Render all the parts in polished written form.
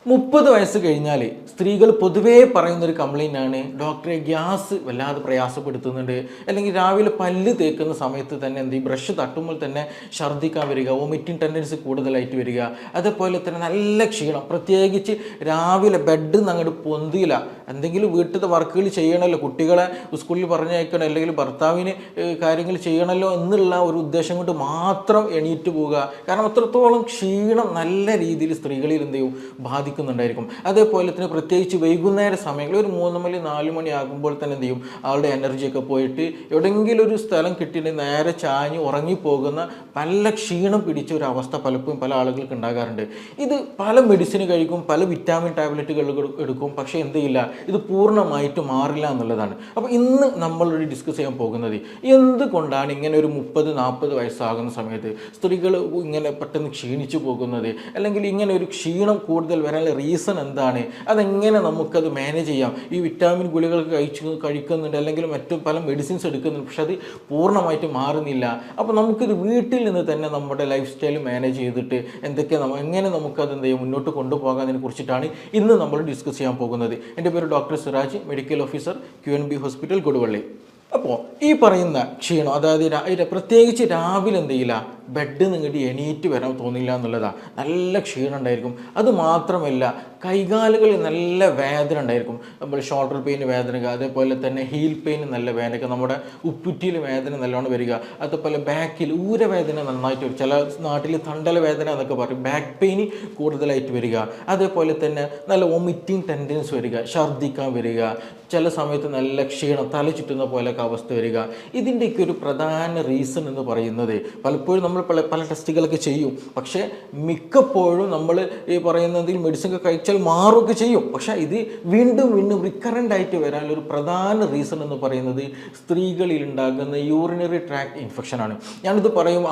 30 വയസ്സ് കഴിഞ്ഞാൽ സ്ത്രീകൾ പൊതുവേ പറയുന്നൊരു കംപ്ലൈൻ്റ് ആണ്, ഡോക്ടറെ ഗ്യാസ് വല്ലാതെ പ്രയാസപ്പെടുത്തുന്നുണ്ട്, അല്ലെങ്കിൽ രാവിലെ പല്ല് തേക്കുന്ന സമയത്ത് തന്നെ എന്ത് ബ്രഷ് തട്ടുമ്പോൾ തന്നെ ഛർദ്ദിക്കാൻ വരിക, വോമിറ്റിംഗ് ടെൻഡൻസി കൂടുതലായിട്ട് വരിക, അതേപോലെ തന്നെ നല്ല ക്ഷീണം, പ്രത്യേകിച്ച് രാവിലെ ബെഡ് നിന്ന് അങ്ങോട്ട് പൊന്തിയില്ല, എന്തെങ്കിലും വീട്ടിലത്തെ വർക്കുകൾ ചെയ്യണമല്ലോ, കുട്ടികളെ സ്കൂളിൽ പറഞ്ഞയക്കണം, അല്ലെങ്കിൽ ഭർത്താവിന് കാര്യങ്ങൾ ചെയ്യണമല്ലോ എന്നുള്ള ഒരു ഉദ്ദേശം കൊണ്ട് മാത്രം എണീറ്റ് പോവുക. കാരണം അത്രത്തോളം ക്ഷീണം നല്ല രീതിയിൽ സ്ത്രീകളിൽ എന്ത് ചെയ്യും ബാധിക്കുന്നുണ്ടായിരിക്കും. അതേപോലെ തന്നെ പ്രത്യേകിച്ച് വൈകുന്നേര സമയങ്ങളിൽ ഒരു 3 മണി 4 മണി ആകുമ്പോൾ തന്നെ എന്ത് ചെയ്യും ആളുടെ എനർജിയൊക്കെ പോയിട്ട് എവിടെയെങ്കിലും ഒരു സ്ഥലം കിട്ടിയിട്ട് നേരെ ചാഞ്ഞ് ഉറങ്ങിപ്പോകുന്ന നല്ല ക്ഷീണം പിടിച്ച ഒരു അവസ്ഥ പലപ്പോഴും പല ആളുകൾക്ക് ഉണ്ടാകാറുണ്ട്. ഇത് പല മെഡിസിൻ കഴിക്കും, പല വിറ്റാമിൻ ടാബ്ലറ്റുകൾ എടുക്കും, പക്ഷേ എന്ത് ചെയ്യില്ല, ഇത് പൂർണ്ണമായിട്ട് മാറില്ല എന്നുള്ളതാണ്. അപ്പോൾ ഇന്ന് നമ്മളൊരു ഡിസ്കസ് ചെയ്യാൻ പോകുന്നത് എന്തുകൊണ്ടാണ് ഇങ്ങനെ ഒരു 30-40 വയസ്സാകുന്ന സമയത്ത് സ്ത്രീകൾ ഇങ്ങനെ പെട്ടെന്ന് ക്ഷീണിച്ചു പോകുന്നത്, അല്ലെങ്കിൽ ഇങ്ങനെ ഒരു ക്ഷീണം കൂടുതൽ വരാനുള്ള റീസൺ എന്താണ്, അതെങ്ങനെ നമുക്കത് മാനേജ് ചെയ്യാം. ഈ വിറ്റാമിൻ ഗുളികൾ കഴിക്കുന്നുണ്ട്, അല്ലെങ്കിൽ മറ്റു പല മെഡിസിൻസ് എടുക്കുന്നുണ്ട്, പക്ഷെ അത് പൂർണ്ണമായിട്ട് മാറുന്നില്ല. അപ്പോൾ നമുക്കിത് വീട്ടിൽ നിന്ന് തന്നെ നമ്മുടെ ലൈഫ് സ്റ്റൈൽ മാനേജ് ചെയ്തിട്ട് എങ്ങനെ നമുക്കത് എന്ത് ചെയ്യും മുന്നോട്ട് കൊണ്ടുപോകാതിനെ കുറിച്ചിട്ടാണ് ഇന്ന് നമ്മൾ ഡിസ്കസ് ചെയ്യാൻ പോകുന്നത്. എൻ്റെ പേര് doctor Siraj, medical officer, QNB hospital, Koduvally. അപ്പോൾ ഈ പറയുന്ന ക്ഷീണം, അതായത് പ്രത്യേകിച്ച് രാവിലെ എന്ത് ചെയ്യില്ല, ബെഡ് നിങ്ങട്ട് എണീറ്റ് വരാൻ തോന്നില്ല എന്നുള്ളതാണ്. നല്ല ക്ഷീണം ഉണ്ടായിരിക്കും. അത് മാത്രമല്ല കൈകാലുകളിൽ നല്ല വേദന ഉണ്ടായിരിക്കും. നമ്മൾ ഷോൾഡർ പെയിൻ വേദന, അതേപോലെ തന്നെ ഹീൽ പെയിൻ നല്ല വേദന, നമ്മുടെ ഉപ്പുറ്റിയിൽ വേദന നല്ലോണം വരിക, അതേപോലെ ബാക്കിൽ ഊരവേദന നന്നായിട്ട് വരും, ചില നാട്ടിൽ തണ്ടല വേദന എന്നൊക്കെ പറയും, ബാക്ക് പെയിൻ കൂടുതലായിട്ട് വരിക, അതേപോലെ തന്നെ നല്ല വോമിറ്റിംഗ് ടെൻഡൻസി വരിക, ഛർദ്ദിക്കാൻ വരിക, ചില സമയത്ത് നല്ല ക്ഷീണം, തല ചുറ്റുന്ന പോലെയൊക്കെ അവസ്ഥ വരിക. ഇതിൻ്റെയൊക്കെ ഒരു പ്രധാന റീസൺ എന്ന് പറയുന്നത് പലപ്പോഴും നമ്മൾ പല ടെസ്റ്റുകളൊക്കെ ചെയ്യും, പക്ഷേ മിക്കപ്പോഴും നമ്മൾ ഈ പറയുന്നതിൽ മെഡിസിൻ ഒക്കെ കഴിച്ചാൽ മാറുകയൊക്കെ ചെയ്യും, പക്ഷേ ഇത് വീണ്ടും റിക്കറൻ്റ് ആയിട്ട് വരാനൊരു പ്രധാന റീസൺ എന്ന് പറയുന്നത് സ്ത്രീകളിൽ ഉണ്ടാകുന്ന യൂറിനറി ട്രാക്ട് ഇൻഫെക്ഷനാണ്. ഞാനിത് പറയും,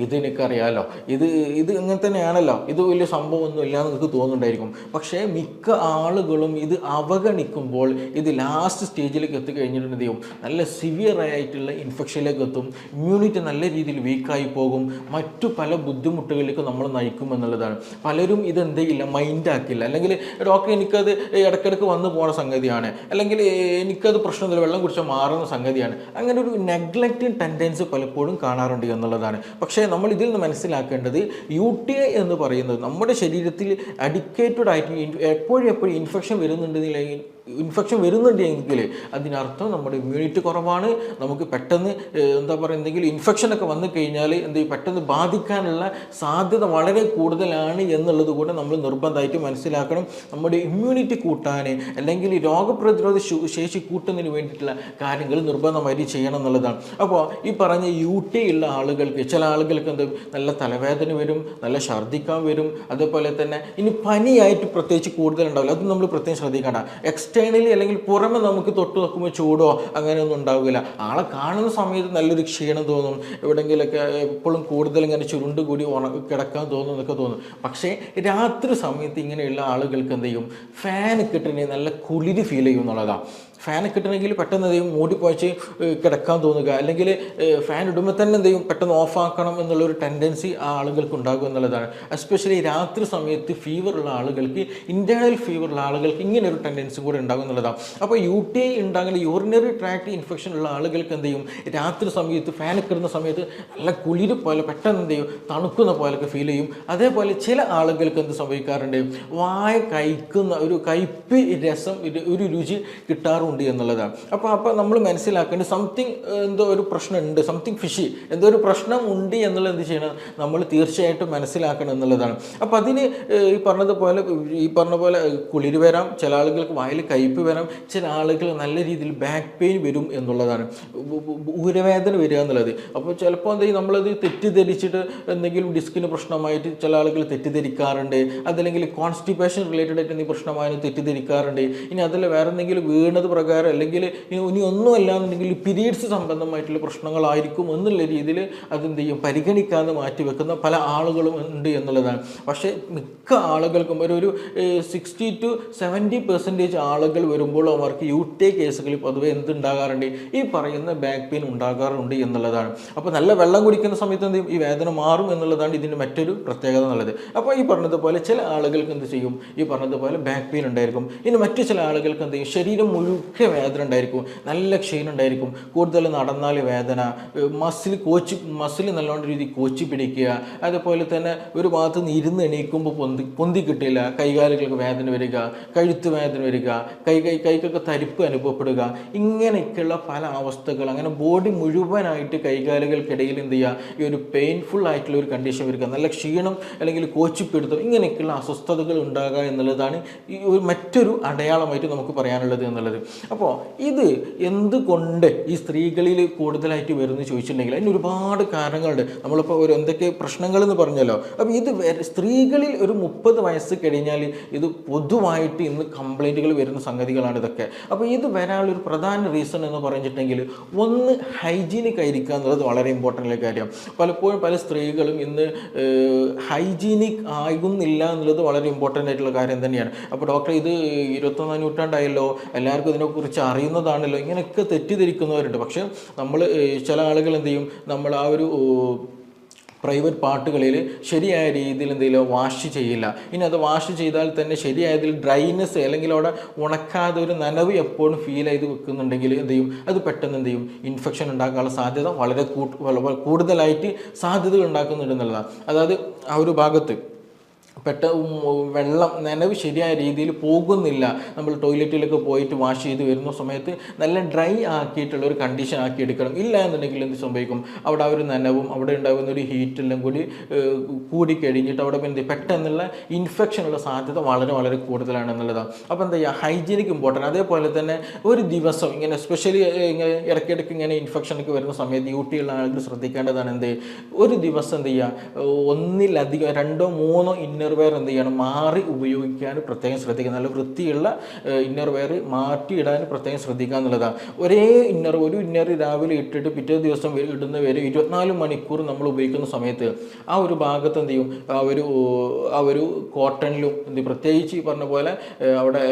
ഇതെനിക്കറിയാമല്ലോ, ഇത് ഇങ്ങനെ തന്നെയാണല്ലോ, ഇത് വലിയ സംഭവമൊന്നും ഇല്ലാന്ന് നിങ്ങൾക്ക് തോന്നുന്നുണ്ടായിരിക്കും. പക്ഷേ മിക്ക ആളുകളും ഇത് അവഗണിക്കുമ്പോൾ ഇത് ലാസ്റ്റ് സ്റ്റേജിലേക്ക് എത്തിക്കഴിഞ്ഞിട്ടുണ്ടെങ്കിൽ നല്ല സിവിയർ ആയിട്ടുള്ള ഇൻഫെക്ഷനിലേക്ക് എത്തും, ഇമ്മ്യൂണിറ്റി നല്ല രീതിയിൽ വീക്കായി പോകും, മറ്റു പല ബുദ്ധിമുട്ടുകളിലേക്ക് നമ്മൾ നയിക്കും എന്നുള്ളതാണ്. പലരും ഇതെന്തെയില്ല, മൈൻഡാക്കില്ല, അല്ലെങ്കിൽ ഡോക്ടർ എനിക്കത് ഇടയ്ക്കിടയ്ക്ക് വന്നു പോകുന്ന സംഗതിയാണ്, അല്ലെങ്കിൽ എനിക്കത് പ്രശ്നമില്ല, വെള്ളം കുടിച്ചാൽ മാറുന്ന സംഗതിയാണ്, അങ്ങനെ ഒരു നെഗ്ലക്റ്റിംഗ് ടെൻഡൻസി പലപ്പോഴും കാണാറുണ്ട് എന്നുള്ളതാണ്. പക്ഷേ നമ്മൾ ഇതിൽ നിന്ന് മനസ്സിലാക്കേണ്ടത് UTI എന്ന് പറയുന്നത് നമ്മുടെ ശരീരത്തിൽ അഡിക്കേറ്റഡ് ആയിട്ട് എപ്പോഴും ഇൻഫെക്ഷൻ വരുന്നുണ്ടെങ്കിൽ അതിനർത്ഥം നമ്മുടെ ഇമ്മ്യൂണിറ്റി കുറവാണ്, നമുക്ക് പെട്ടെന്ന് എന്തെങ്കിലും ഇൻഫെക്ഷനൊക്കെ വന്നു കഴിഞ്ഞാൽ പെട്ടെന്ന് ബാധിക്കാനുള്ള സാധ്യത വളരെ കൂടുതലാണ് എന്നുള്ളത് കൂടെ നമ്മൾ നിർബന്ധമായിട്ട് മനസ്സിലാക്കണം. നമ്മുടെ ഇമ്മ്യൂണിറ്റി കൂട്ടാൻ, അല്ലെങ്കിൽ രോഗപ്രതിരോധ ശേഷി കൂട്ടുന്നതിന് വേണ്ടിയിട്ടുള്ള കാര്യങ്ങൾ നിർബന്ധമായിട്ട് ചെയ്യണം എന്നുള്ളതാണ്. അപ്പോൾ ഈ പറഞ്ഞ UTI ഉള്ള ആളുകൾക്ക്, ചില ആളുകൾക്ക് നല്ല തലവേദന വരും, നല്ല ഛർദ്ദിക്കാൻ വരും, അതേപോലെ തന്നെ ഇനി പനിയായിട്ട് പ്രത്യേകിച്ച് കൂടുതലുണ്ടാവില്ല, അത് നമ്മൾ പ്രത്യേകം ശ്രദ്ധിക്കേണ്ട. എക്സ്റ്റേണലി അല്ലെങ്കിൽ പുറമെ നമുക്ക് തൊട്ട് നോക്കുമ്പോൾ ചൂടോ അങ്ങനെയൊന്നും ഉണ്ടാവില്ല, ആളെ കാണുന്ന സമയത്ത് നല്ലൊരു ക്ഷീണം തോന്നും, എവിടെയെങ്കിലൊക്കെ എപ്പോഴും കൂടുതൽ ഇങ്ങനെ ചുരുണ്ട് കൂടി കിടക്കാൻ തോന്നും എന്നൊക്കെ തോന്നും. പക്ഷേ രാത്രി സമയത്ത് ഇങ്ങനെയുള്ള ആളുകൾക്ക് എന്ത് ചെയ്യും, ഫാൻ കിട്ടണമെങ്കിൽ നല്ല കുളിര് ഫീൽ ചെയ്യും എന്നുള്ളതാണ്. ഫാൻ കിട്ടണമെങ്കിൽ പെട്ടെന്ന് എന്ത് ചെയ്യും, മൂടിപ്പോയിച്ച് കിടക്കാൻ തോന്നുക, അല്ലെങ്കിൽ ഫാൻ ഇടുമ്പോൾ തന്നെ എന്ത് ചെയ്യും, പെട്ടെന്ന് ഓഫാക്കണം എന്നുള്ളൊരു ടെൻഡൻസി ആ ആളുകൾക്ക് ഉണ്ടാകും എന്നുള്ളതാണ്. എസ്പെഷ്യലി രാത്രി സമയത്ത് ഫീവറുള്ള ആളുകൾക്ക്, ഇൻറ്റേർണൽ ഫീവറുള്ള ആളുകൾക്ക് ഇങ്ങനെ ഒരു ടെൻഡൻസി കൂടെ ഉണ്ടാകും എന്നുള്ളതാണ്. അപ്പോൾ UTI ഉണ്ടാകുന്ന യൂറിനറി ട്രാക്ട് ഇൻഫെക്ഷൻ ഉള്ള ആളുകൾക്ക് എന്ത് ചെയ്യും, രാത്രി സമയത്ത് ഫാൻ കിട്ടുന്ന സമയത്ത് നല്ല കുളിര് പോലെ പെട്ടെന്ന് എന്ത് ചെയ്യും, തണുക്കുന്ന പോലൊക്കെ ഫീൽ ചെയ്യും. അതേപോലെ ചില ആളുകൾക്ക് എന്ത് സംഭവിക്കാറുണ്ട്, വായ കഴിക്കുന്ന ഒരു കയ്പ്പ് രസം, ഒരു രുചി കിട്ടാറുണ്ട് എന്നുള്ളതാണ്. അപ്പോൾ നമ്മൾ മനസ്സിലാക്കേണ്ടത് സംതിങ് എന്തോ ഒരു പ്രശ്നമുണ്ട്, സംതിങ് ഫിഷി, എന്തോ ഒരു പ്രശ്നം ഉണ്ട് എന്നുള്ളത് എന്ത് ചെയ്യണം, നമ്മൾ തീർച്ചയായിട്ടും മനസ്സിലാക്കണം എന്നുള്ളതാണ്. അപ്പോൾ അതിന് ഈ പറഞ്ഞ പോലെ കുളിര് വരാം, ചില ആളുകൾക്ക് വായിൽ കയ്പ്പ് വരാം, ചില ആളുകൾ നല്ല രീതിയിൽ ബാക്ക് പെയിൻ വരും എന്നുള്ളതാണ്, ഊരവേദന വരിക എന്നുള്ളത്. അപ്പോൾ ചിലപ്പോൾ എന്ത് ചെയ്യും, നമ്മളത് തെറ്റിദ്ധരിച്ചിട്ട് എന്തെങ്കിലും ഡിസ്കിന് പ്രശ്നമായിട്ട് ചില ആളുകൾ തെറ്റിദ്ധരിക്കാറുണ്ട്, അതല്ലെങ്കിൽ കോൺസ്റ്റിപ്പേഷൻ റിലേറ്റഡ് ആയിട്ട് എന്തെങ്കിലും പ്രശ്നമായിട്ട് തെറ്റിദ്ധരിക്കാറുണ്ട്. ഇനി അതിൽ വേറെ എന്തെങ്കിലും വീണത് പ്രകാരം അല്ലെങ്കിൽ ഇനി ഒന്നുമല്ല എന്നുണ്ടെങ്കിൽ പീരീഡ്സ് സംബന്ധമായിട്ടുള്ള പ്രശ്നങ്ങളായിരിക്കും എന്നുള്ള രീതിയിൽ അതെന്ത് ചെയ്യും പരിഗണിക്കാതെ മാറ്റിവെക്കുന്ന പല ആളുകളും ഉണ്ട് എന്നുള്ളതാണ്. പക്ഷേ മിക്ക ആളുകൾക്കും ഒരു 60-70% ആളുകൾ വരുമ്പോൾ അവർക്ക് UTI കേസുകളിൽ പൊതുവെ എന്തുണ്ടാകാറുണ്ട്, ഈ പറയുന്ന ബാക്ക് പെയിൻ ഉണ്ടാകാറുണ്ട് എന്നുള്ളതാണ്. അപ്പോൾ നല്ല വെള്ളം കുടിക്കുന്ന സമയത്ത് എന്ത് ചെയ്യും, ഈ വേദന മാറും എന്നുള്ളതാണ് ഇതിൻ്റെ മറ്റൊരു പ്രത്യേകത എന്നുള്ളത്. അപ്പോൾ ഈ പറഞ്ഞതുപോലെ ചില ആളുകൾക്ക് എന്ത് ചെയ്യും, ഈ പറഞ്ഞതുപോലെ ബാക്ക് പെയിൻ ഉണ്ടായിരിക്കും. ഇനി മറ്റു ചില ആളുകൾക്ക് എന്ത് ചെയ്യും, ശരീരം മുഴുക്കെ വേദന ഉണ്ടായിരിക്കും, നല്ല ക്ഷീണം ഉണ്ടായിരിക്കും, കൂടുതൽ നടന്നാൽ വേദന, മസിൽ നല്ലോണം രീതി കോച്ചി പിടിക്കുക, അതുപോലെ തന്നെ ഒരു ഭാഗത്ത് നിന്ന് ഇരുന്ന് എണീക്കുമ്പോൾ പൊന്തി കിട്ടില്ല, കൈകാലുകൾക്ക് വേദന വരിക, കഴുത്ത് വേദന വരിക, കൈക്കൊക്കെ തരിപ്പ് അനുഭവപ്പെടുക, ഇങ്ങനെയൊക്കെയുള്ള പല അവസ്ഥകൾ, അങ്ങനെ ബോഡി മുഴുവനായിട്ട് കൈകാലുകൾക്കിടയിൽ എന്ത് ചെയ്യുക, ഈ ഒരു പെയിൻഫുൾ ആയിട്ടുള്ള ഒരു കണ്ടീഷൻ വരിക, നല്ല ക്ഷീണം അല്ലെങ്കിൽ കോച്ചിപ്പിടുത്തം, ഇങ്ങനെയൊക്കെയുള്ള അസ്വസ്ഥതകൾ ഉണ്ടാകുക എന്നുള്ളതാണ് ഈ ഒരു മറ്റൊരു അടയാളമായിട്ട് നമുക്ക് പറയാനുള്ളത് എന്നുള്ളത്. അപ്പോൾ ഇത് എന്തുകൊണ്ട് ഈ സ്ത്രീകളിൽ കൂടുതലായിട്ട് വരുമെന്ന് ചോദിച്ചിട്ടുണ്ടെങ്കിൽ അതിന് ഒരുപാട് കാരണങ്ങളുണ്ട്. നമ്മളിപ്പോൾ എന്തൊക്കെ പ്രശ്നങ്ങൾ എന്ന് പറഞ്ഞല്ലോ. അപ്പോൾ ഇത് സ്ത്രീകളിൽ ഒരു 30 വയസ്സ് കഴിഞ്ഞാൽ ഇത് പൊതുവായിട്ട് ഇന്ന് കംപ്ലൈൻറ്റുകൾ വരുന്ന സംഗതികളാണ് ഇതൊക്കെ. അപ്പോൾ ഇത് വരാനുള്ളൊരു പ്രധാന റീസൺ എന്ന് പറഞ്ഞിട്ടുണ്ടെങ്കിൽ ഒന്ന് ഹൈജീനിക് ആയിരിക്കുക എന്നുള്ളത് വളരെ ഇമ്പോർട്ടൻ്റ് ആയ കാര്യം. പലപ്പോഴും പല സ്ത്രീകളും ഇന്ന് ഹൈജീനിക് ആകുന്നില്ല എന്നുള്ളത് വളരെ ഇമ്പോർട്ടൻ്റ് ആയിട്ടുള്ള കാര്യം തന്നെയാണ്. അപ്പോൾ ഡോക്ടർ ഇത് 21ാം നൂറ്റാണ്ടായല്ലോ, എല്ലാവർക്കും ഇതിനെക്കുറിച്ച് അറിയുന്നതാണല്ലോ, ഇങ്ങനെയൊക്കെ തെറ്റിദ്ധരിക്കുന്നവരുണ്ട്. പക്ഷേ നമ്മൾ ചില ആളുകൾ എന്ത് ചെയ്യും, നമ്മൾ ആ ഒരു പ്രൈവറ്റ് പാർട്ടുകളിൽ ശരിയായ രീതിയിൽ എന്തെങ്കിലും വാഷ് ചെയ്യില്ല. ഇനി അത് വാഷ് ചെയ്താൽ തന്നെ ശരിയായതിൽ ഡ്രൈനെസ് അല്ലെങ്കിൽ അവിടെ ഉണക്കാതെ ഒരു നനവ് എപ്പോഴും ഫീൽ ചെയ്ത് വെക്കുന്നുണ്ടെങ്കിൽ എന്ത് ചെയ്യും, അത് പെട്ടെന്ന് എന്ത് ചെയ്യും, ഇൻഫെക്ഷൻ ഉണ്ടാക്കാനുള്ള സാധ്യത വളരെ കൂടുതലായിട്ട് സാധ്യതകൾ ഉണ്ടാക്കുന്നുണ്ട് എന്നുള്ളതാണ്. അതായത് ആ ഒരു ഭാഗത്ത് വെള്ളം നനവ് ശരിയായ രീതിയിൽ പോകുന്നില്ല. നമ്മൾ ടോയ്ലറ്റിലൊക്കെ പോയിട്ട് വാഷ് ചെയ്ത് വരുന്ന സമയത്ത് നല്ല ഡ്രൈ ആക്കിയിട്ടുള്ള ഒരു കണ്ടീഷൻ ആക്കി എടുക്കണം. ഇല്ല എന്നുണ്ടെങ്കിൽ എന്ത് സംഭവിക്കും, അവിടെ ആ ഒരു നനവും അവിടെ ഉണ്ടാകുന്ന ഒരു ഹീറ്റെല്ലാം കൂടി കഴിഞ്ഞിട്ട് അവിടെ പെട്ടെന്നുള്ള ഇൻഫെക്ഷനുള്ള സാധ്യത വളരെ വളരെ കൂടുതലാണ് എന്നുള്ളതാണ്. അപ്പോൾ എന്താ ചെയ്യുക, ഹൈജീനിക് ഇമ്പോർട്ടൻ്റ്. അതേപോലെ തന്നെ ഒരു ദിവസം ഇങ്ങനെ എസ്പെഷ്യലി ഇടയ്ക്കിടയ്ക്ക് ഇങ്ങനെ ഇൻഫെക്ഷനൊക്കെ വരുന്ന സമയത്ത് UTI ഉള്ള ആളുകൾ ശ്രദ്ധിക്കേണ്ടതാണ് എന്ത്, ഒരു ദിവസം എന്ത് ചെയ്യുക, ഒന്നിലധികം 2-3 ഇന്നർ വെയർ എന്ത് ചെയ്യണം, മാറി ഉപയോഗിക്കാൻ പ്രത്യേകം ശ്രദ്ധിക്കുക. നല്ല വൃത്തിയുള്ള ഇന്നർ വെയർ മാറ്റിയിടാൻ പ്രത്യേകം ശ്രദ്ധിക്കുക എന്നുള്ളതാണ്. ഒരു ഇന്നർ രാവിലെ ഇട്ടിട്ട് പിറ്റേ ദിവസം ഇടുന്ന വരെ 24 മണിക്കൂർ നമ്മൾ ഉപയോഗിക്കുന്ന സമയത്ത് ആ ഒരു ഭാഗത്ത് എന്ത് ചെയ്യും, ആ ഒരു കോട്ടണിലും പ്രത്യേകിച്ച് ഈ പറഞ്ഞ പോലെ അവിടെ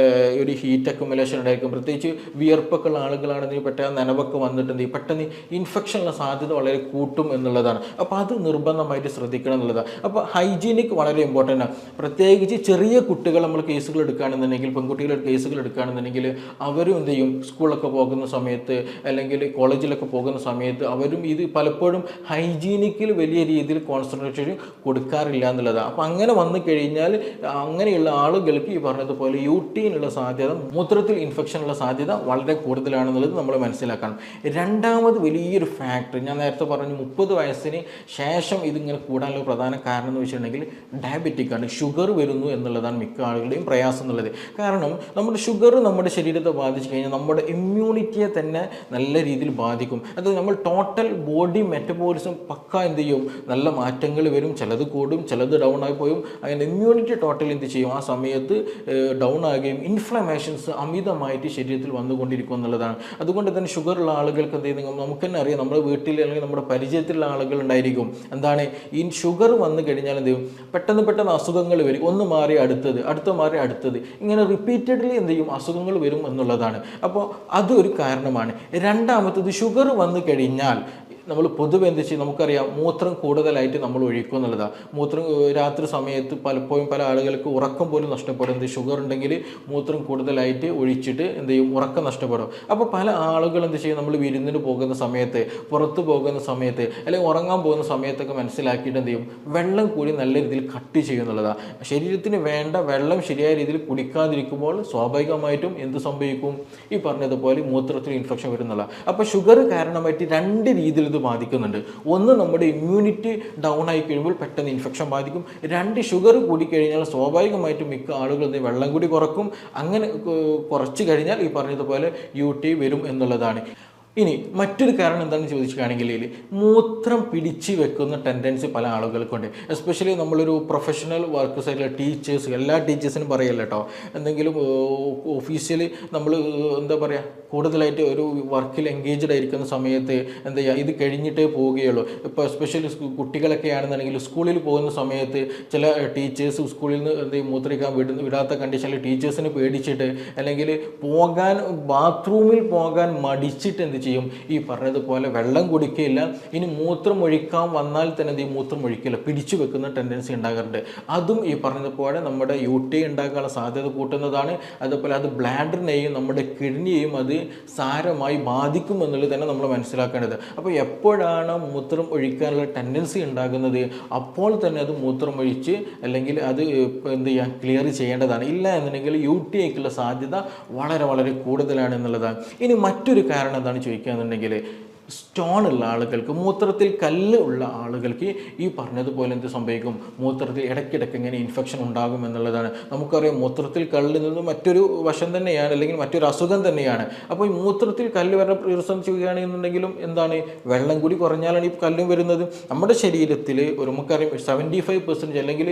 ഒരു ഹീറ്റ് അക്യുമുലേഷൻ ഉണ്ടായിരിക്കും. പ്രത്യേകിച്ച് വിയർപ്പൊക്കെ ഉള്ള ആളുകളാണെങ്കിൽ പെട്ടെന്ന് നനവൊക്കെ വന്നിട്ട് എന്ത് ചെയ്യും, പെട്ടെന്ന് ഇൻഫെക്ഷനുള്ള സാധ്യത വളരെ കൂട്ടും എന്നുള്ളതാണ്. അപ്പോൾ അത് നിർബന്ധമായിട്ട് ശ്രദ്ധിക്കണം എന്നുള്ളതാണ്. അപ്പോൾ ഹൈജീനിക് വളരെ ഇമ്പോർട്ടൻ്റ് ആണ്. പ്രത്യേകിച്ച് ചെറിയ കുട്ടികൾ നമ്മൾ കേസുകൾ എടുക്കുകയാണെന്നുണ്ടെങ്കിൽ, പെൺകുട്ടികളുടെ കേസുകൾ എടുക്കുകയാണെന്നുണ്ടെങ്കിൽ അവരും എന്ത് ചെയ്യും, സ്കൂളിലൊക്കെ പോകുന്ന സമയത്ത് അല്ലെങ്കിൽ കോളേജിലൊക്കെ പോകുന്ന സമയത്ത് അവരും ഇത് പലപ്പോഴും ഹൈജീനിക്കിൽ വലിയ രീതിയിൽ കോൺസെൻട്രേഷൻ കൊടുക്കാറില്ല എന്നുള്ളതാണ്. അപ്പോൾ അങ്ങനെ വന്നു കഴിഞ്ഞാൽ അങ്ങനെയുള്ള ആളുകൾക്ക് ഈ പറഞ്ഞതുപോലെ UTI-നുള്ള സാധ്യത, മൂത്രത്തിൽ ഇൻഫെക്ഷനുള്ള സാധ്യത വളരെ കൂടുതലാണെന്നുള്ളത് നമ്മൾ മനസ്സിലാക്കണം. രണ്ടാമത് വലിയൊരു ഫാക്ടർ ഞാൻ നേരത്തെ പറഞ്ഞു, 30 വയസ്സിന് ശേഷം ഇതിങ്ങനെ കൂടാനുള്ള പ്രധാന കാരണം എന്ന് വെച്ചിട്ടുണ്ടെങ്കിൽ ഡയബറ്റിക് ആണ്, ഷുഗർ വരുന്നു എന്നുള്ളതാണ് മിക്ക ആളുകളുടെയും പ്രയാസം എന്നുള്ളത്. കാരണം നമ്മുടെ ഷുഗർ നമ്മുടെ ശരീരത്തെ ബാധിച്ചു കഴിഞ്ഞാൽ നമ്മുടെ ഇമ്മ്യൂണിറ്റിയെ തന്നെ നല്ല രീതിയിൽ ബാധിക്കും. അത് നമ്മൾ ടോട്ടൽ ബോഡി മെറ്റബോളിസം പക്ക എന്ത് ചെയ്യും, നല്ല മാറ്റങ്ങൾ വരും, ചിലത് കൂടും, ചിലത് ഡൗൺ ആയി പോയും. അങ്ങനെ ഇമ്മ്യൂണിറ്റി ടോട്ടൽ എന്ത് ചെയ്യും, ആ സമയത്ത് ഡൗൺ ആകുകയും ഇൻഫ്ലമേഷൻസ് അമിതമായിട്ട് ശരീരത്തിൽ വന്നുകൊണ്ടിരിക്കും എന്നുള്ളതാണ്. അതുകൊണ്ട് തന്നെ ഷുഗർ ഉള്ള ആളുകൾക്ക് എന്ത് ചെയ്യും, നമുക്ക് തന്നെ അറിയാം, നമ്മുടെ വീട്ടിൽ അല്ലെങ്കിൽ നമ്മുടെ പരിചയത്തിലുള്ള ആളുകൾ ഉണ്ടായിരിക്കും. എന്താണ് ഈ ഷുഗർ വന്നു കഴിഞ്ഞാൽ എന്ത് ചെയ്യും, പെട്ടെന്ന് അസുഖങ്ങൾ വരും. ഒന്ന് മാറി അടുത്ത മാറി അടുത്തത്, ഇങ്ങനെ റിപ്പീറ്റഡ്ലി എന്ത് ചെയ്യും, അസുഖങ്ങൾ വരും എന്നുള്ളതാണ്. അപ്പോൾ അതൊരു കാരണമാണ്. രണ്ടാമത്തത്, ഷുഗർ വന്നു കഴിഞ്ഞാൽ നമ്മൾ പൊതുവെ എന്ത് ചെയ്യും, നമുക്കറിയാം മൂത്രം കൂടുതലായിട്ട് നമ്മൾ ഒഴിക്കും എന്നുള്ളതാണ്. മൂത്രം രാത്രി സമയത്ത് പലപ്പോഴും പല ആളുകൾക്ക് ഉറക്കം പോലും നഷ്ടപ്പെടും. എന്ത് ഷുഗർ ഉണ്ടെങ്കിൽ മൂത്രം കൂടുതലായിട്ട് ഒഴിച്ചിട്ട് എന്ത് ചെയ്യും, ഉറക്കം നഷ്ടപ്പെടും. അപ്പോൾ പല ആളുകൾ എന്ത് ചെയ്യും, നമ്മൾ വിരുന്നിന് പോകുന്ന സമയത്ത്, പുറത്ത് പോകുന്ന സമയത്ത്, അല്ലെങ്കിൽ ഉറങ്ങാൻ പോകുന്ന സമയത്തൊക്കെ മനസ്സിലാക്കിയിട്ട് എന്ത് ചെയ്യും, വെള്ളം കൂടി നല്ല രീതിയിൽ കട്ട് ചെയ്യുന്നുള്ളതാണ്. ശരീരത്തിന് വേണ്ട വെള്ളം ശരിയായ രീതിയിൽ കുടിക്കാതിരിക്കുമ്പോൾ സ്വാഭാവികമായിട്ടും എന്ത് സംഭവിക്കും, ഈ പറഞ്ഞതുപോലെ മൂത്രത്തിൽ ഇൻഫെക്ഷൻ വരുന്നുള്ള. അപ്പോൾ ഷുഗർ കാരണമായിട്ട് 2 രീതിയിൽ ബാധിക്കുന്നുണ്ട്. ഒന്ന്, നമ്മുടെ ഇമ്മ്യൂണിറ്റി ഡൗൺ ആയി കഴിയുമ്പോൾ പെട്ടെന്ന് ഇൻഫെക്ഷൻ ബാധിക്കും. 2, ഷുഗർ കൂടിക്കഴിഞ്ഞാൽ സ്വാഭാവികമായിട്ടും മിക്ക ആളുകൾ വെള്ളം കൂടി കുറക്കും. അങ്ങനെ കുറച്ച് കഴിഞ്ഞാൽ ഈ പറഞ്ഞതുപോലെ UTI വരും എന്നുള്ളതാണ്. ഇനി മറ്റൊരു കാരണം എന്താണെന്ന് ചോദിക്കുകയാണെങ്കിൽ മൂത്രം പിടിച്ച് വെക്കുന്ന ടെൻഡൻസി പല ആളുകൾക്കുണ്ട്. എസ്പെഷ്യലി നമ്മളൊരു പ്രൊഫഷണൽ വർക്ക് സൈഡിലെ ടീച്ചേഴ്സ്, എല്ലാ ടീച്ചേഴ്സിനും പറയല്ല കേട്ടോ, എന്തെങ്കിലും ഒഫീഷ്യലി നമ്മൾ എന്താ പറയുക കൂടുതലായിട്ട് ഒരു വർക്കിൽ എൻഗേജ്ഡ് ആയിരിക്കുന്ന സമയത്ത് എന്താ ചെയ്യുക, ഇത് കഴിഞ്ഞിട്ടേ പോവുകയുള്ളൂ. ഇപ്പോൾ എസ്പെഷ്യലി കുട്ടികളൊക്കെ ആണെന്നുണ്ടെങ്കിൽ സ്കൂളിൽ പോകുന്ന സമയത്ത് ചില ടീച്ചേഴ്സ് സ്കൂളിൽ നിന്ന് എന്ത് ചെയ്യും മൂത്രിക്കാൻ വിടാത്ത കണ്ടീഷനിൽ ടീച്ചേഴ്സിനെ പേടിച്ചിട്ട് അല്ലെങ്കിൽ ബാത്റൂമിൽ പോകാൻ മടിച്ചിട്ട് എന്ത് ചെയ്യും, ഈ പറഞ്ഞതുപോലെ വെള്ളം കുടിക്കുകയില്ല. ഇനി മൂത്രം ഒഴിക്കാൻ വന്നാൽ തന്നെ ഈ മൂത്രം ഒഴിക്കില്ല, പിടിച്ചു വെക്കുന്ന ടെൻഡൻസി ഉണ്ടാകാറുണ്ട്. അതും ഈ പറഞ്ഞതുപോലെ നമ്മുടെ UTI ഉണ്ടാക്കാനുള്ള സാധ്യത കൂട്ടുന്നതാണ്. അതുപോലെ അത് ബ്ലാഡറിനെയും നമ്മുടെ കിഡ്നിയെയും അത് സാരമായി ബാധിക്കും എന്നുള്ളത് തന്നെ നമ്മൾ മനസ്സിലാക്കേണ്ടത്. അപ്പോൾ എപ്പോഴാണ് മൂത്രം ഒഴിക്കാനുള്ള ടെൻഡൻസി ഉണ്ടാകുന്നത് അപ്പോൾ തന്നെ അത് മൂത്രം ഒഴിച്ച് അല്ലെങ്കിൽ അത് എന്ത് ചെയ്യുക ക്ലിയർ ചെയ്യേണ്ടതാണ്. ഇല്ല എന്നുണ്ടെങ്കിൽ UTIക്കുള്ള സാധ്യത വളരെ വളരെ കൂടുതലാണ് എന്നുള്ളതാണ്. ഇനി മറ്റൊരു കാരണം എന്താണ് ചോദിക്കുകയെന്നുണ്ടെങ്കിൽ സ്റ്റോൺ ഉള്ള ആളുകൾക്ക്, മൂത്രത്തിൽ കല്ല് ഉള്ള ആളുകൾക്ക് ഈ പറഞ്ഞതുപോലെ എന്ത് സംഭവിക്കും, മൂത്രത്തിൽ ഇടയ്ക്കിടയ്ക്ക് ഇങ്ങനെ ഇൻഫെക്ഷൻ ഉണ്ടാകും എന്നുള്ളതാണ്. നമുക്കറിയാം മൂത്രത്തിൽ കല്ല് എന്നത് മറ്റൊരു വശം തന്നെയാണ്, അല്ലെങ്കിൽ മറ്റൊരു അസുഖം തന്നെയാണ്. അപ്പോൾ ഈ മൂത്രത്തിൽ കല്ല് വരുന്ന റിസൺ ചെയ്യുകയാണെന്നുണ്ടെങ്കിലും എന്താണ്, വെള്ളം കൂടി കുറഞ്ഞാലാണ് ഈ കല്ലും വരുന്നത്. നമ്മുടെ ശരീരത്തിൽ ഒരു നമുക്കറിയാം 75% അല്ലെങ്കിൽ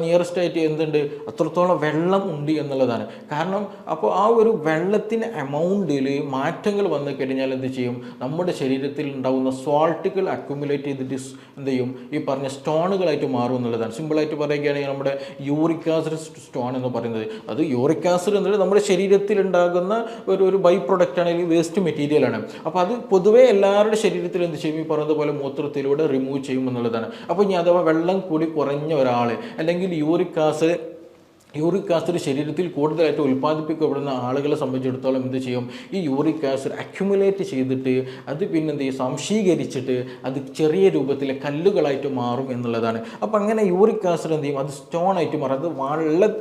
നിയറസ്റ്റ് ആയിട്ട് എന്തുണ്ട്, അത്രത്തോളം വെള്ളം ഉണ്ട് എന്നുള്ളതാണ്. കാരണം അപ്പോൾ ആ ഒരു വെള്ളത്തിൻ്റെ എമൗണ്ടിൽ മാറ്റങ്ങൾ വന്നു കഴിഞ്ഞാൽ എന്ത് ചെയ്യും, നമ്മുടെ ശരീരത്തിൽ ഉണ്ടാകുന്ന സോൾട്ടുകൾ അക്യുമുലേറ്റ് ചെയ്തിട്ട് എന്ത് ചെയ്യും, ഈ പറഞ്ഞ സ്റ്റോണുകളായിട്ട് മാറും എന്നുള്ളതാണ്. സിമ്പിളായിട്ട് പറയുകയാണെങ്കിൽ നമ്മുടെ യൂറിക് ആസിഡ് സ്റ്റോൺ എന്ന് പറയുന്നത്, അത് യൂറിക് ആസിഡ് എന്നുള്ളത് നമ്മുടെ ശരീരത്തിൽ ഉണ്ടാകുന്ന ഒരു ബൈ പ്രൊഡക്റ്റ് ആണ്, അല്ലെങ്കിൽ വേസ്റ്റ് മെറ്റീരിയലാണ്. അപ്പോൾ അത് പൊതുവേ എല്ലാവരുടെ ശരീരത്തിൽ എന്ത് ചെയ്യും, ഈ പറയുന്നതുപോലെ മൂത്രത്തിലൂടെ റിമൂവ് ചെയ്യും എന്നുള്ളതാണ്. അപ്പോൾ ഇനി അഥവാ വെള്ളം കൂടി കുറഞ്ഞ ഒരാൾ അല്ലെങ്കിൽ യൂറിക് ആസിഡ് ശരീരത്തിൽ കൂടുതലായിട്ട് ഉൽപ്പാദിപ്പിക്കപ്പെടുന്ന ആളുകളെ സംബന്ധിച്ചിടത്തോളം എന്ത് ചെയ്യും, ഈ യൂറിക് ആസിഡ് അക്യുമുലേറ്റ് ചെയ്തിട്ട് അത് പിന്നെ എന്ത് ചെയ്യും, സംശീകരിച്ചിട്ട് അത് ചെറിയ രൂപത്തിലെ കല്ലുകളായിട്ട് മാറും എന്നുള്ളതാണ്. അപ്പോൾ അങ്ങനെ യൂറിക് ആസിഡ് എന്ത് ചെയ്യും, അത് സ്റ്റോൺ ആയിട്ട് മാറും. അത്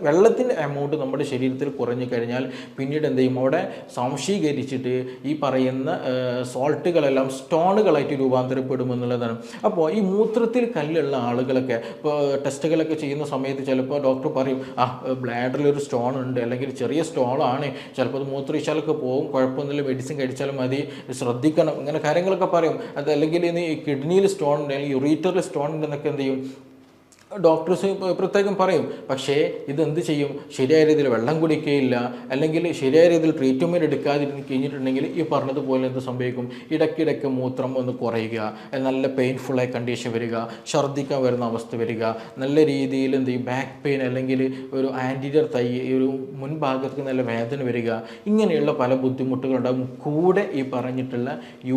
വെള്ളത്തിൻ്റെ എമൗണ്ട് നമ്മുടെ ശരീരത്തിൽ കുറഞ്ഞു കഴിഞ്ഞാൽ പിന്നീട് എന്ത് ചെയ്യും, അവിടെ സംശീകരിച്ചിട്ട് ഈ പറയുന്ന സോൾട്ടുകളെല്ലാം സ്റ്റോണുകളായിട്ട് രൂപാന്തരപ്പെടും എന്നുള്ളതാണ്. അപ്പോൾ ഈ മൂത്രത്തിൽ കല്ലുള്ള ആളുകളൊക്കെ ഇപ്പോൾ ടെസ്റ്റുകളൊക്കെ ചെയ്യുന്ന സമയത്ത് ചിലപ്പോൾ ഡോക്ടർ പറയും, ബ്ലാഡറിലൊരു സ്റ്റോൺ ഉണ്ട്, അല്ലെങ്കിൽ ചെറിയ സ്റ്റോണാണ്, ചിലപ്പോൾ അത് മൂത്രമൊഴിച്ചാലൊക്കെ പോകും, കുഴപ്പമൊന്നുമില്ല, മെഡിസിൻ കഴിച്ചാലും മതി, ശ്രദ്ധിക്കണം, ഇങ്ങനെ കാര്യങ്ങളൊക്കെ പറയും. അത് അല്ലെങ്കിൽ ഇനി കിഡ്നിയിൽ സ്റ്റോൺ ഉണ്ട്, അല്ലെങ്കിൽ യുറീറ്ററിൽ സ്റ്റോൺ ഉണ്ടെന്നൊക്കെ എന്ത് ചെയ്യും, ഡോക്ടേഴ്സ് പ്രത്യേകം പറയും. പക്ഷേ ഇതെന്ത് ചെയ്യും, ശരിയായ രീതിയിൽ വെള്ളം കുടിക്കുകയില്ല, അല്ലെങ്കിൽ ശരിയായ രീതിയിൽ ട്രീറ്റ്മെൻറ്റ് എടുക്കാതിരുന്ന് കഴിഞ്ഞിട്ടുണ്ടെങ്കിൽ ഈ പറഞ്ഞതുപോലെ എന്ത് സംഭവിക്കും, ഇടയ്ക്കിടയ്ക്ക് മൂത്രം ഒന്ന് കുറയുക, നല്ല പെയിൻഫുള്ളായ കണ്ടീഷൻ വരിക, ഛർദ്ദിക്കാൻ വരുന്ന അവസ്ഥ വരിക, നല്ല രീതിയിൽ എന്ത് ചെയ്യും, ബാക്ക് പെയിൻ അല്ലെങ്കിൽ ഒരു ആൻറ്റീരിയർ തൈ ഒരു മുൻഭാഗത്ത് നല്ല വേദന വരിക, ഇങ്ങനെയുള്ള പല ബുദ്ധിമുട്ടുകളുണ്ടാകും. കൂടെ ഈ പറഞ്ഞിട്ടുള്ള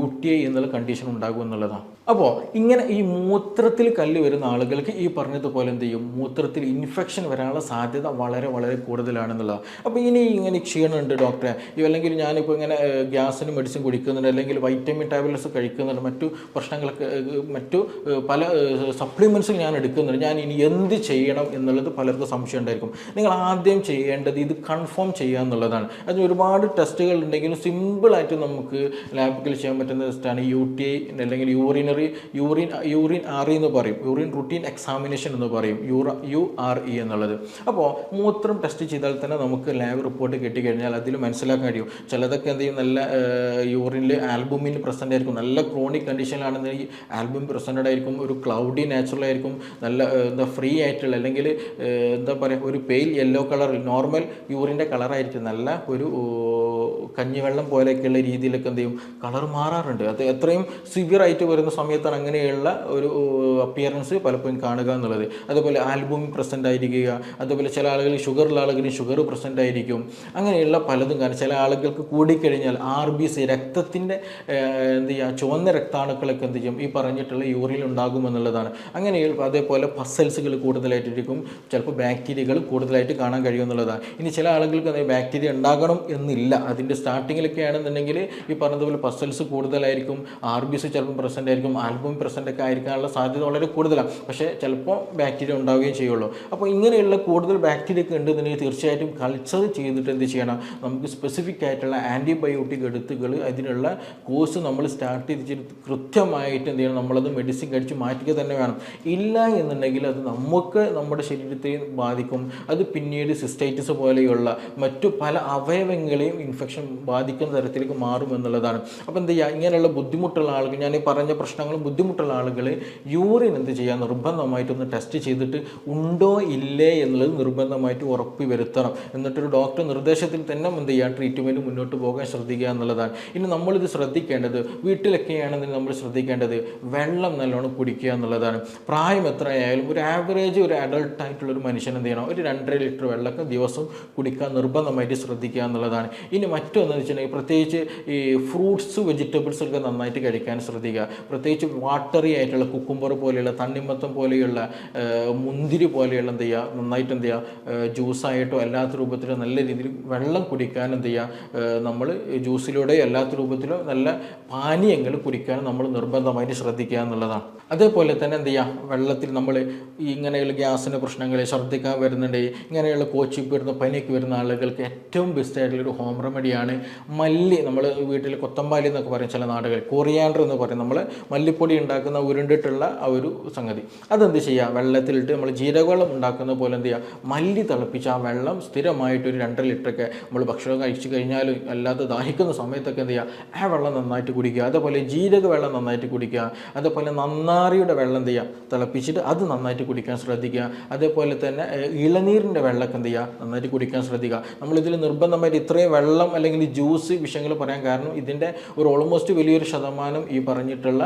UTI എന്നുള്ള കണ്ടീഷൻ ഉണ്ടാകും എന്നുള്ളതാണ്. അപ്പോൾ ഇങ്ങനെ ഈ മൂത്രത്തിൽ കല്ല് വരുന്ന ആളുകൾക്ക് ഈ പറഞ്ഞതുപോലെ എന്ത് ചെയ്യും, മൂത്രത്തിൽ ഇൻഫെക്ഷൻ വരാനുള്ള സാധ്യത വളരെ വളരെ കൂടുതലാണെന്നുള്ളതാണ്. അപ്പോൾ ഇങ്ങനെ ക്ഷീണമുണ്ട് ഡോക്ടറെ, അല്ലെങ്കിൽ ഞാനിപ്പോൾ ഇങ്ങനെ ഗ്യാസിന് മെഡിസിൻ കുടിക്കുന്നുണ്ട്, അല്ലെങ്കിൽ വൈറ്റമിൻ ടാബ്ലറ്റ്സ് കഴിക്കുന്നുണ്ട്, മറ്റു പ്രശ്നങ്ങളൊക്കെ മറ്റു പല സപ്ലിമെൻറ്റ്സും ഞാൻ എടുക്കുന്നുണ്ട്, ഞാൻ ഇനി എന്ത് ചെയ്യണം എന്നുള്ളത് പലർക്കും സംശയം ഉണ്ടായിരിക്കും. നിങ്ങൾ ആദ്യം ചെയ്യേണ്ടത് ഇത് കൺഫേം ചെയ്യുക എന്നുള്ളതാണ്. അതിന് ഒരുപാട് ടെസ്റ്റുകൾ ഉണ്ടെങ്കിലും സിമ്പിളായിട്ട് നമുക്ക് ലാബിൽ ചെയ്യാൻ പറ്റുന്ന ടെസ്റ്റാണ് UTI അല്ലെങ്കിൽ യൂറിൻ RE എന്ന് പറയും, യൂറിൻ റുട്ടീൻ എക്സാമിനേഷൻ എന്ന് പറയും, URE എന്നുള്ളത്. അപ്പോൾ മൂത്രം ടെസ്റ്റ് ചെയ്താൽ തന്നെ നമുക്ക് ലാബ് റിപ്പോർട്ട് കിട്ടിക്കഴിഞ്ഞാൽ അതിൽ മനസ്സിലാക്കാൻ കഴിയും. ചിലതൊക്കെ എന്ത് ചെയ്യും, നല്ല യൂറിനിൽ ആൽബുമിൻ പ്രസൻ്റ് ആയിരിക്കും, നല്ല ക്രോണിക് കണ്ടീഷനിലാണെന്നുണ്ടെങ്കിൽ ആൽബുമിൻ പ്രസൻറ്റഡ് ആയിരിക്കും, ഒരു ക്ലൗഡി നാച്ചുറൽ ആയിരിക്കും, നല്ല ഫ്രീ ആയിട്ടുള്ള അല്ലെങ്കിൽ എന്താ പറയുക ഒരു പെയിൽ യെല്ലോ കളർ നോർമൽ യൂറിൻ്റെ കളറായിരിക്കും, നല്ല ഒരു കഞ്ഞിവെള്ളം പോലെയൊക്കെയുള്ള രീതിയിലൊക്കെ എന്ത് ചെയ്യും കളർ മാറാറുണ്ട്. അത് എത്രയും സിവിയർ ആയിട്ട് വരുന്ന സമയത്താണ് അങ്ങനെയുള്ള ഒരു അപ്പിയറൻസ് പലപ്പോഴും കാണുക എന്നുള്ളത്. അതുപോലെ ആൽബുമിൻ പ്രസൻ്റ് ആയിരിക്കുക, അതുപോലെ ചില ആളുകൾ ഷുഗറുള്ള ആളുകളിൽ ഷുഗർ പ്രസൻ്റ് ആയിരിക്കും, അങ്ങനെയുള്ള പലതും കാണും. ചില ആളുകൾക്ക് കൂടിക്കഴിഞ്ഞാൽ RBC രക്തത്തിൻ്റെ എന്ത് ചെയ്യുക ചുവന്ന രക്താണുക്കളൊക്കെ എന്ത് ചെയ്യും ഈ പറഞ്ഞിട്ടുള്ള യൂറിൻ ഉണ്ടാകുമെന്നുള്ളതാണ്. അങ്ങനെ അതേപോലെ പസൽസുകൾ കൂടുതലായിട്ടിരിക്കും, ചിലപ്പോൾ ബാക്ടീരിയകൾ കൂടുതലായിട്ട് കാണാൻ കഴിയുമെന്നുള്ളതാണ്. ഇനി ചില ആളുകൾക്ക് ബാക്ടീരിയ ഉണ്ടാകണം എന്നില്ല, അതിൻ്റെ സ്റ്റാർട്ടിങ്ങിലൊക്കെ ആണെന്നുണ്ടെങ്കിൽ ഈ പറഞ്ഞതുപോലെ പസൽസ് കൂടുതലായിരിക്കും, RBC ചിലപ്പോൾ പ്രസൻ്റ് ആയിരിക്കും, ആൽബുമിൻ പ്രസൻ്റ് ഒക്കെ ആയിരിക്കാനുള്ള സാധ്യത വളരെ കൂടുതലാണ്. പക്ഷേ ചിലപ്പോൾ ബാക്ടീരിയ ഉണ്ടാവുകയും ചെയ്യുള്ളൂ. അപ്പോൾ ഇങ്ങനെയുള്ള കൂടുതൽ ബാക്ടീരിയ ഒക്കെ ഉണ്ടെന്നുണ്ടെങ്കിൽ തീർച്ചയായിട്ടും കൾച്ചർ ചെയ്തിട്ട് എന്ത് ചെയ്യണം, നമുക്ക് സ്പെസിഫിക് ആയിട്ടുള്ള ആൻറ്റിബയോട്ടിക് എടുത്തുകൾ അതിനുള്ള കോഴ്സ് നമ്മൾ സ്റ്റാർട്ട് ചെയ്തിട്ട് കൃത്യമായിട്ട് എന്ത് ചെയ്യണം, നമ്മളത് മെഡിസിൻ കഴിച്ച് മാറ്റുക തന്നെ വേണം. ഇല്ല എന്നുണ്ടെങ്കിൽ അത് നമുക്ക് നമ്മുടെ ശരീരത്തെ ബാധിക്കും. അത് പിന്നീട് സിസ്റ്റൈറ്റിസ് പോലെയുള്ള മറ്റു പല അവയവങ്ങളെയും ഇൻഫെക്ഷൻ ഇൻഫെക്ഷൻ ബാധിക്കുന്ന തരത്തിലേക്ക് മാറും എന്നുള്ളതാണ്. അപ്പോൾ എന്ത് ചെയ്യുക, ഇങ്ങനെയുള്ള ബുദ്ധിമുട്ടുള്ള ആളുകൾ, ഞാൻ ഈ പറഞ്ഞ പ്രശ്നങ്ങളും ബുദ്ധിമുട്ടുള്ള ആളുകൾ യൂറിൻ എന്ത് ചെയ്യുക, നിർബന്ധമായിട്ടൊന്ന് ടെസ്റ്റ് ചെയ്തിട്ട് ഉണ്ടോ ഇല്ലേ എന്നുള്ളത് നിർബന്ധമായിട്ട് ഉറപ്പ് വരുത്തണം. എന്നിട്ടൊരു ഡോക്ടർ നിർദ്ദേശത്തിൽ തന്നെ എന്ത് ചെയ്യുക, ട്രീറ്റ്മെൻറ്റ് മുന്നോട്ട് പോകാൻ ശ്രദ്ധിക്കുക എന്നുള്ളതാണ്. ഇനി നമ്മളിത് ശ്രദ്ധിക്കേണ്ടത്, വീട്ടിലൊക്കെയാണെന്ന് നമ്മൾ ശ്രദ്ധിക്കേണ്ടത് വെള്ളം നല്ലോണം കുടിക്കുക എന്നുള്ളതാണ്. പ്രായം എത്രയായാലും ഒരു ആവറേജ് ഒരു അഡൾട്ട് ആയിട്ടുള്ളൊരു മനുഷ്യൻ എന്ത് ചെയ്യണം, ഒരു 2.5 ലിറ്റർ വെള്ളമൊക്കെ ദിവസം കുടിക്കാൻ നിർബന്ധമായിട്ട് ശ്രദ്ധിക്കുക എന്നുള്ളതാണ്. ഇനി മറ്റൊന്ന് വെച്ചിട്ടുണ്ടെങ്കിൽ പ്രത്യേകിച്ച് ഈ ഫ്രൂട്ട്സ് വെജിറ്റബിൾസ് ഒക്കെ നന്നായിട്ട് കഴിക്കാൻ ശ്രദ്ധിക്കുക. പ്രത്യേകിച്ച് വാട്ടറി ആയിട്ടുള്ള കുക്കുംബർ പോലെയുള്ള, തണ്ണിമത്തം പോലെയുള്ള, മുന്തിരി പോലെയുള്ള എന്ത് ചെയ്യുക, നന്നായിട്ട് എന്ത് ചെയ്യുക, ജ്യൂസായിട്ടോ അല്ലാത്ത രൂപത്തിലോ നല്ല രീതിയിൽ വെള്ളം കുടിക്കാൻ എന്ത് ചെയ്യുക, നമ്മൾ ജ്യൂസിലൂടെ അല്ലാത്ത രൂപത്തിലോ നല്ല പാനീയങ്ങൾ കുടിക്കാൻ നമ്മൾ നിർബന്ധമായിട്ട് ശ്രദ്ധിക്കുക എന്നുള്ളതാണ്. അതേപോലെ തന്നെ എന്ത് ചെയ്യുക, വെള്ളത്തിൽ നമ്മൾ ഇങ്ങനെയുള്ള ഗ്യാസിൻ്റെ പ്രശ്നങ്ങൾ, ഛർദ്ദിക്കാൻ വരുന്നുണ്ട്, ഇങ്ങനെയുള്ള കോച്ചിപ്പ് വരുന്ന പനിയൊക്കെ വരുന്ന ആളുകൾക്ക് ഏറ്റവും ബെസ്റ്റ് ആയിട്ടുള്ളൊരു ഹോം റെമഡിയാണ് മല്ലി. നമ്മൾ വീട്ടിൽ കൊത്തമ്പാലി എന്നൊക്കെ പറയും ചില നാടുകൾ, കൊറിയാണ്ടർ എന്ന് പറയും, നമ്മൾ മല്ലിപ്പൊടി ഉണ്ടാക്കുന്ന ഉരുണ്ടിട്ടുള്ള ആ ഒരു സംഗതി. അതെന്ത് ചെയ്യുക, വെള്ളത്തിലിട്ട് നമ്മൾ ജീരകവെള്ളം ഉണ്ടാക്കുന്ന പോലെ എന്ത് ചെയ്യുക, മല്ലി തിളപ്പിച്ച് ആ വെള്ളം സ്ഥിരമായിട്ട് ഒരു 2.5 ലിറ്ററൊക്കെ നമ്മൾ ഭക്ഷണം കഴിച്ച് കഴിഞ്ഞാൽ അല്ലാതെ ദാഹിക്കുന്ന സമയത്തൊക്കെ എന്ത് ചെയ്യുക, ആ വെള്ളം നന്നായിട്ട് കുടിക്കുക. അതേപോലെ ജീരക വെള്ളം നന്നായിട്ട് കുടിക്കുക. അതേപോലെ നന്നാറിയുടെ വെള്ളം എന്ത് ചെയ്യുക, തിളപ്പിച്ചിട്ട് അത് നന്നായിട്ട് കുടിക്കാൻ ശ്രദ്ധിക്കുക. അതേപോലെ തന്നെ ഇളനീരിൻ്റെ വെള്ളമൊക്കെ എന്ത് ചെയ്യുക, നന്നായിട്ട് കുടിക്കാൻ ശ്രദ്ധിക്കുക. നമ്മളിതിൽ നിർബന്ധമായിട്ട് ഇത്രയും വെള്ളം അല്ലെങ്കിൽ ജ്യൂസ് വിഷയങ്ങൾ പറയാൻ കാരണം ഇതിൻ്റെ ഒരു ഓൾമോസ്റ്റ് വലിയൊരു ശതമാനം ഈ പറഞ്ഞിട്ടുള്ള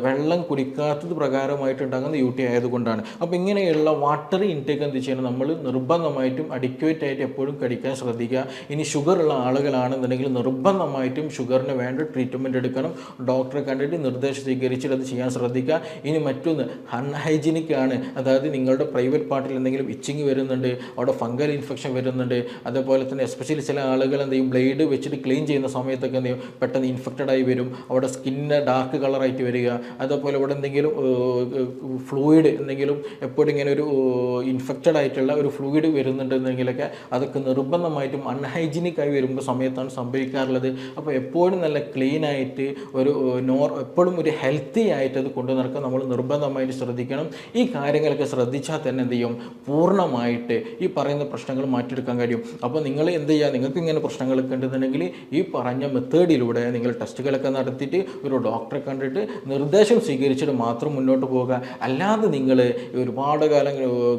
വെള്ളം കുടിക്കാത്തത് പ്രകാരമായിട്ടുണ്ടാകുന്ന UTI ആയതുകൊണ്ടാണ്. അപ്പോൾ ഇങ്ങനെയുള്ള വാട്ടർ ഇൻടേക്ക് എന്ത് ചെയ്യണം, നമ്മൾ നിർബന്ധമായിട്ടും അഡിക്വേറ്റ് ആയിട്ട് എപ്പോഴും കഴിക്കാൻ ശ്രദ്ധിക്കുക. ഇനി ഷുഗറുള്ള ആളുകളാണെന്നുണ്ടെങ്കിൽ നിർബന്ധമായിട്ടും ഷുഗറിന് വേണ്ട ട്രീറ്റ്മെൻറ്റ് എടുക്കണം. ഡോക്ടറെ കണ്ടിട്ട് നിർദ്ദേശം സ്വീകരിച്ചിട്ട് അത് ചെയ്യാൻ ശ്രദ്ധിക്കുക. ഇനി മറ്റൊന്ന് അൺഹൈജീനിക് ആണ്, അതായത് നിങ്ങളുടെ പ്രൈവറ്റ് പാർട്ടിൽ എന്തെങ്കിലും ഇച്ചിങ് വരുന്നുണ്ട്, അവിടെ ഫംഗൽ ഇൻഫെക്ഷൻ വരുന്നുണ്ട്. അതേപോലെ തന്നെ എസ്പെഷ്യലി ചില ആളുകൾ എന്ത് ചെയ്യും, ബ്ലേഡ് വെച്ചിട്ട് ക്ലീൻ ചെയ്യുന്ന സമയത്തൊക്കെ എന്ത് ചെയ്യും, പെട്ടെന്ന് ഇൻഫെക്റ്റഡ് ആയി വരും, അവിടെ സ്കിന്ന് ഡാർക്ക് കളറായിട്ട് വരിക. അതേപോലെ ഇവിടെ എന്തെങ്കിലും ഫ്ലൂയിഡ് എന്തെങ്കിലും എപ്പോഴും ഇങ്ങനെ ഒരു ഇൻഫെക്റ്റഡ് ആയിട്ടുള്ള ഒരു ഫ്ലൂയിഡ് വരുന്നുണ്ടെന്നെങ്കിലൊക്കെ അതൊക്കെ നിർബന്ധമായിട്ടും അൺഹൈജീനിക് ആയി വരുമ്പോൾ സമയത്താണ് സംഭവിക്കാറുള്ളത്. അപ്പോൾ എപ്പോഴും നല്ല ക്ലീൻ ആയിട്ട് ഒരു എപ്പോഴും ഒരു ഹെൽത്തി ആയിട്ട് അത് കൊണ്ടു നടക്കാൻ നമ്മൾ നിർബന്ധമായിട്ട് ശ്രദ്ധിക്കണം. ഈ കാര്യങ്ങളൊക്കെ ശ്രദ്ധിച്ചാൽ തന്നെ എന്ത് ചെയ്യും, പൂർണ്ണമായിട്ട് ഈ പറയുന്ന പ്രശ്നങ്ങൾ മാറ്റിയെടുക്കാൻ കഴിയും. അപ്പോൾ നിങ്ങൾ എന്ത് ചെയ്യുക, നിങ്ങൾക്ക് ഇങ്ങനെ പ്രശ്നങ്ങളൊക്കെ ഉണ്ടെന്നുണ്ടെങ്കിൽ ഈ പറഞ്ഞ മെത്തേഡിലൂടെ നിങ്ങൾ ടെസ്റ്റുകളൊക്കെ നടത്തിയിട്ട് ഒരു ഡോക്ടറെ കണ്ടിട്ട് നിർദ്ദേശം സ്വീകരിച്ചിട്ട് മാത്രം മുന്നോട്ട് പോവുക. അല്ലാതെ നിങ്ങൾ ഒരുപാട് കാലം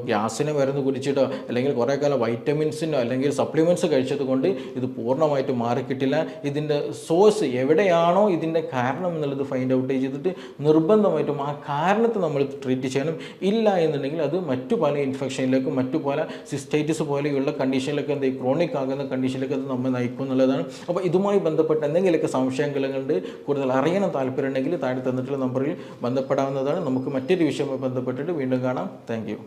ഗ്യാസിന് മരുന്ന് കുടിച്ചിട്ടോ അല്ലെങ്കിൽ കുറേ കാലം വൈറ്റമിൻസിനോ അല്ലെങ്കിൽ സപ്ലിമെൻറ്റ്സ് കഴിച്ചത് കൊണ്ട് ഇത് പൂർണ്ണമായിട്ട് മാറിക്കിട്ടില്ല. ഇതിൻ്റെ സോഴ്സ് എവിടെയാണോ ഇതിൻ്റെ കാരണം എന്നുള്ളത് ഫൈൻഡ് ഔട്ട് ചെയ്തിട്ട് നിർബന്ധമായിട്ടും ആ കാരണത്തെ നമ്മൾ ട്രീറ്റ് ചെയ്യണം. ഇല്ല എന്നുണ്ടെങ്കിൽ അത് മറ്റു പല ഇൻഫെക്ഷനിലേക്കും മറ്റു പല സിസ്റ്റൈറ്റിസ് പോലെയുള്ള കണ്ടീഷനിലൊക്കെ എന്ത് ക്രോണിക് ആകുന്ന കണ്ടീഷനിലേക്ക് അത് നമ്മെ നയിക്കും എന്നുള്ളതാണ്. അപ്പോൾ ഇതുമായി ബന്ധപ്പെട്ട് എന്തെങ്കിലുമൊക്കെ സംശയങ്ങളുണ്ട്, കൂടുതൽ അറിയാനും താല്പര്യം ഉണ്ടെങ്കിൽ താഴെ തന്നിട്ടുള്ള നമ്പറിൽ ബന്ധപ്പെടാവുന്നതാണ്. നമുക്ക് മറ്റൊരു വിഷയവുമായി ബന്ധപ്പെട്ടിട്ട് വീണ്ടും കാണാം. Thank you.